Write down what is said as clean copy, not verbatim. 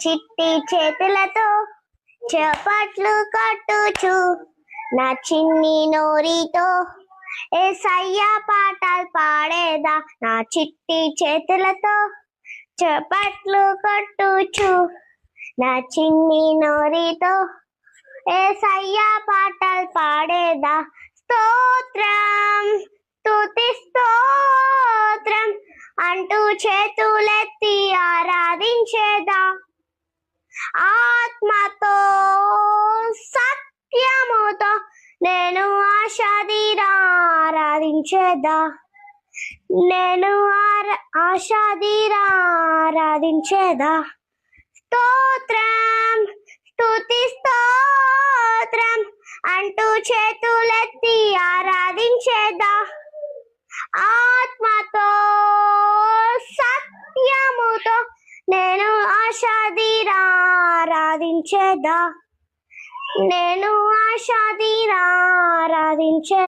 చిట్టి చేతులతో చప్పట్లు కొట్టుచు నా చిన్ని నోరితో యేసయ్య పాటలు పాడేదా నా చిట్టి చేతులతో చప్పట్లు కొట్టుచు నా చిన్ని నోరితో యేసయ్య పాటలు పాడేదా స్తోత్రం స్తుతి స్తోత్రం అంటూ చేతులెత్తి ఆరాధించేదా ఆత్మతో సత్యముతో నేను ఆశాదీరా ఆరాధించేదా నేను ఆశాదీరా ఆరాధించేదా స్తోత్రం స్తుతి స్తోత్రం అంటూ చేతులెత్తి ఆరాధించేదా ఆత్మతో సత్యముతో నేను ఆశాదీరా ఆరాధించేదా నేను ఆశాదీరా ఆరాధించే